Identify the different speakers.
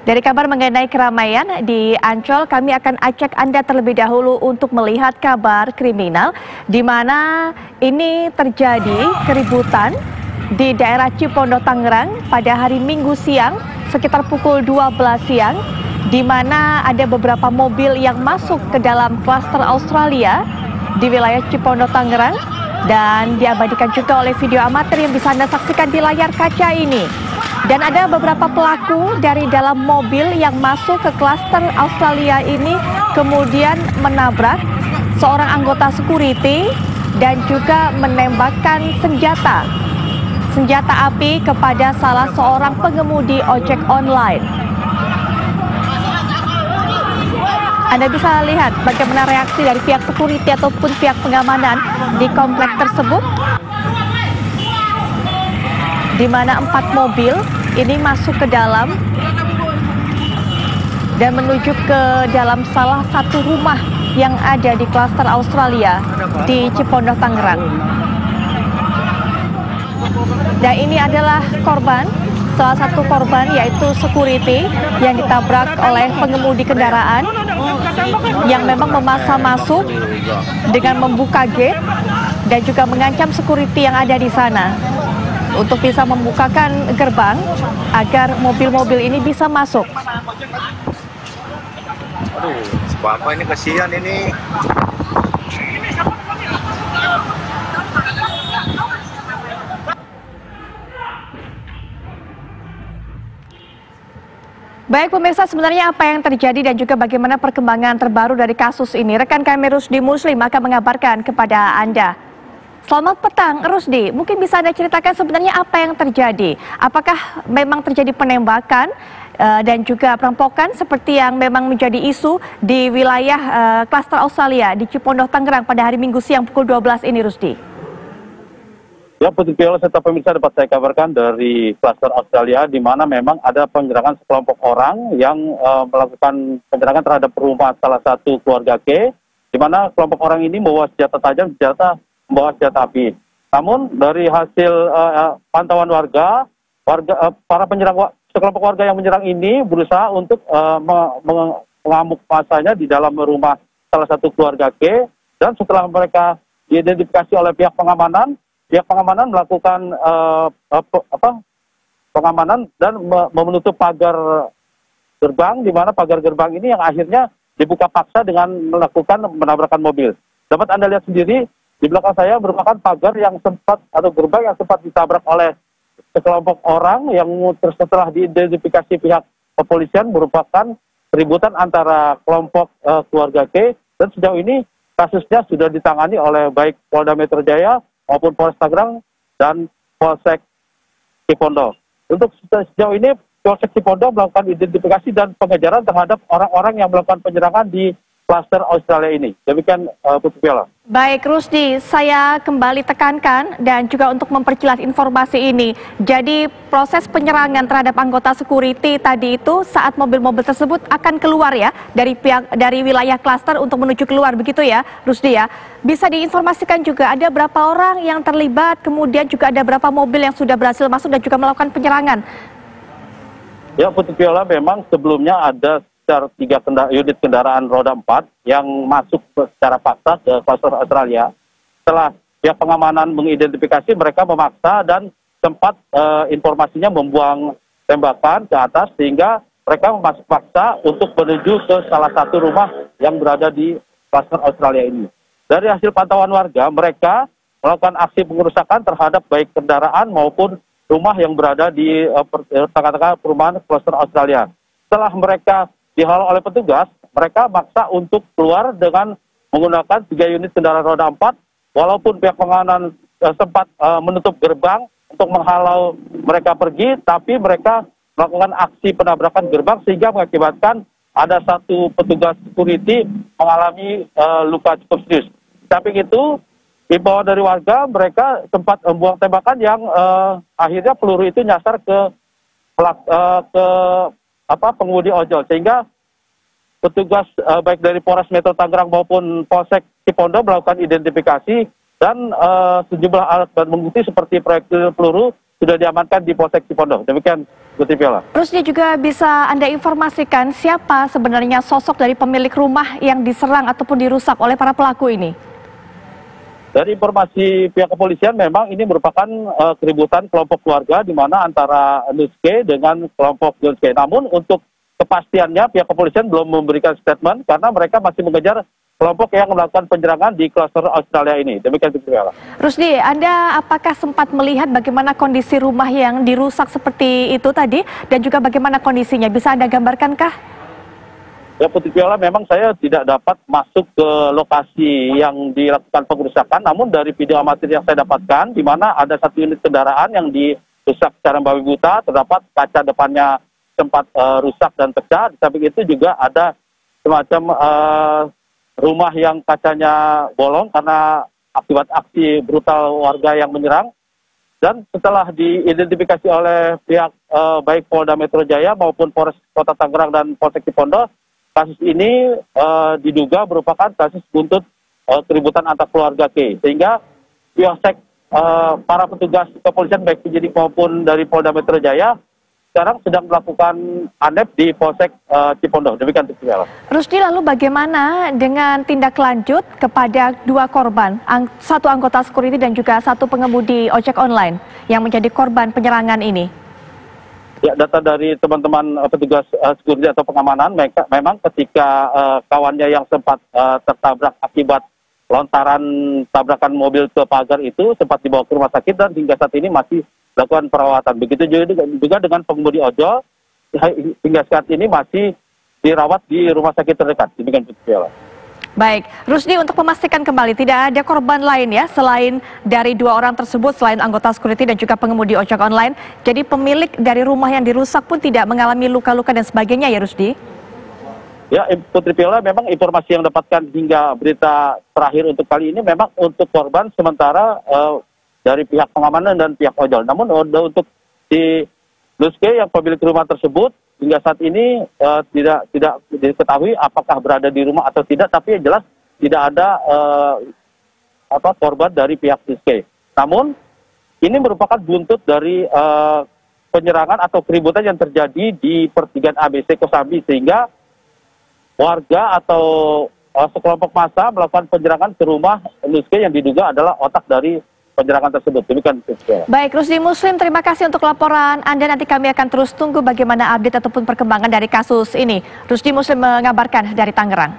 Speaker 1: Dari kabar mengenai keramaian di Ancol, kami akan ajak Anda terlebih dahulu untuk melihat kabar kriminal di mana ini terjadi keributan di daerah Cipondoh, Tangerang pada hari Minggu siang sekitar pukul 12 siang, di mana ada beberapa mobil yang masuk ke dalam klaster Australia di wilayah Cipondoh, Tangerang, dan diabadikan juga oleh video amatir yang bisa Anda saksikan di layar kaca ini. Dan ada beberapa pelaku dari dalam mobil yang masuk ke klaster Australia ini kemudian menabrak seorang anggota security dan juga menembakkan senjata api kepada salah seorang pengemudi ojek online. Anda bisa lihat bagaimana reaksi dari pihak security ataupun pihak pengamanan di komplek tersebut, di mana 4 mobil ini masuk ke dalam dan menuju ke dalam salah satu rumah yang ada di klaster Australia di Cipondoh, Tangerang. Dan ini adalah korban, salah satu korban yaitu security yang ditabrak oleh pengemudi kendaraan yang memang memaksa masuk dengan membuka gate dan juga mengancam security yang ada di sana untuk bisa membukakan gerbang agar mobil-mobil ini bisa masuk.
Speaker 2: Aduh, Bapak ini kasihan ini.
Speaker 1: Baik pemirsa, sebenarnya apa yang terjadi dan juga bagaimana perkembangan terbaru dari kasus ini? Rekan kami Rusdi Muslim akan mengabarkan kepada Anda. Selamat petang, Rusdi. Mungkin bisa Anda ceritakan sebenarnya apa yang terjadi? Apakah memang terjadi penembakan dan juga perampokan seperti yang memang menjadi isu di wilayah klaster Australia di Cipondoh, Tangerang pada hari Minggu siang pukul 12 ini, Rusdi?
Speaker 3: Ya, Putri Viola serta pemirsa, dapat saya kabarkan dari klaster Australia di mana memang ada penyerangan sekelompok orang yang melakukan penyerangan terhadap rumah salah satu keluarga K, di mana kelompok orang ini membawa senjata tajam, membawa senjata api. Namun dari hasil pantauan warga, para penyerang, sekelompok warga yang menyerang ini berusaha untuk mengamuk masanya di dalam rumah salah satu keluarga K, dan setelah mereka diidentifikasi oleh pihak pengamanan melakukan pengamanan dan menutup pagar gerbang, di mana pagar gerbang ini yang akhirnya dibuka paksa dengan melakukan menabrakkan mobil. Dapat Anda lihat sendiri di belakang saya merupakan pagar yang sempat atau gerbang yang sempat ditabrak oleh sekelompok orang yang setelah diidentifikasi pihak kepolisian merupakan keributan antara kelompok keluarga K, dan sejauh ini kasusnya sudah ditangani oleh baik Polda Metro Jaya maupun Polres Tangerang dan Polsek Cipondoh. Untuk sejauh ini Polsek Cipondoh melakukan identifikasi dan pengejaran terhadap orang-orang yang melakukan penyerangan di klaster Australia ini. Demikian Putri Viola.
Speaker 1: Baik Rusdi, saya kembali tekankan dan juga untuk memperjelas informasi ini. Jadi proses penyerangan terhadap anggota security tadi itu saat mobil-mobil tersebut akan keluar ya dari wilayah klaster untuk menuju keluar, begitu ya Rusdi ya. Bisa diinformasikan juga ada berapa orang yang terlibat, kemudian juga ada berapa mobil yang sudah berhasil masuk dan juga melakukan penyerangan.
Speaker 3: Ya Putri Viola, memang sebelumnya ada 3 unit kendaraan roda 4 yang masuk secara paksa ke klaster Australia. Setelah pihak pengamanan mengidentifikasi, mereka memaksa dan sempat informasinya membuang tembakan ke atas sehingga mereka masuk paksa untuk menuju ke salah satu rumah yang berada di klaster Australia ini. Dari hasil pantauan warga, mereka melakukan aksi pengerusakan terhadap baik kendaraan maupun rumah yang berada di tengah-tengah perumahan klaster Australia. Setelah mereka dihalau oleh petugas, mereka maksa untuk keluar dengan menggunakan 3 unit kendaraan roda 4, walaupun pihak pengamanan sempat menutup gerbang untuk menghalau mereka pergi, tapi mereka melakukan aksi penabrakan gerbang sehingga mengakibatkan ada satu petugas security mengalami luka cukup serius. Tapi itu, himbauan dari warga, mereka sempat membuang tembakan yang akhirnya peluru itu nyasar ke pengemudi ojol, sehingga petugas baik dari Polres Metro Tangerang maupun Polsek Cipondoh melakukan identifikasi dan sejumlah alat bukti seperti proyektil peluru sudah diamankan di Polsek Cipondoh. Demikian, Putri Viola.
Speaker 1: Rusdi, juga bisa Anda informasikan siapa sebenarnya sosok dari pemilik rumah yang diserang ataupun dirusak oleh para pelaku ini?
Speaker 3: Dari informasi pihak kepolisian, memang ini merupakan keributan kelompok keluarga di mana antara Nuske dengan kelompok Nuske. Namun untuk kepastiannya pihak kepolisian belum memberikan statement karena mereka masih mengejar kelompok yang melakukan penyerangan di klaster Australia ini. Demikian, Viola.
Speaker 1: Rusdi, Anda apakah sempat melihat bagaimana kondisi rumah yang dirusak seperti itu tadi dan juga bagaimana kondisinya? Bisa Anda gambarkankah?
Speaker 3: Ya, Putri Viola, memang saya tidak dapat masuk ke lokasi yang dilakukan pengerusakan, namun dari video amatir yang saya dapatkan, di mana ada satu unit kendaraan yang dirusak secara babi buta, terdapat kaca depannya sempat rusak dan pecah. Di samping itu juga ada semacam rumah yang kacanya bolong karena akibat aksi brutal warga yang menyerang. Dan setelah diidentifikasi oleh pihak baik Polda Metro Jaya maupun Polres Kota Tangerang dan Polsek Cipondoh, kasus ini diduga merupakan kasus buntut keributan antar keluarga K. Sehingga pihak para petugas kepolisian baik penyidik maupun dari Polda Metro Jaya sekarang sedang melakukan ANEP di Polsek Cipondoh. Demikian, Viola.
Speaker 1: Rusdi, lalu bagaimana dengan tindak lanjut kepada dua korban, satu anggota security dan juga satu pengemudi ojek online yang menjadi korban penyerangan ini?
Speaker 3: Ya, data dari teman-teman petugas security atau pengamanan, memang ketika kawannya yang sempat tertabrak akibat lontaran tabrakan mobil ke pagar itu sempat dibawa ke rumah sakit dan hingga saat ini masih melakukan perawatan. Begitu juga dengan pengemudi ojol, hingga saat ini masih dirawat di rumah sakit terdekat. Demikian, Viola.
Speaker 1: Baik, Rusdi, untuk memastikan kembali tidak ada korban lain ya selain dari dua orang tersebut, selain anggota security dan juga pengemudi ojek online. Jadi pemilik dari rumah yang dirusak pun tidak mengalami luka-luka dan sebagainya ya, Rusdi?
Speaker 3: Ya, Putri Viola, memang informasi yang dapatkan hingga berita terakhir untuk kali ini memang untuk korban sementara dari pihak pengamanan dan pihak ojol. Namun untuk di Nuske yang pemilik rumah tersebut hingga saat ini tidak diketahui apakah berada di rumah atau tidak, tapi yang jelas tidak ada korban dari pihak Nuske. Namun ini merupakan buntut dari penyerangan atau keributan yang terjadi di pertigaan ABC Kosambi, sehingga warga atau sekelompok massa melakukan penyerangan ke rumah Nuske yang diduga adalah otak dari penyerangan tersebut. Demikian.
Speaker 1: Baik, Rusdi Muslim, terima kasih untuk laporan Anda. Nanti kami akan terus tunggu bagaimana update ataupun perkembangan dari kasus ini. Rusdi Muslim mengabarkan dari Tangerang.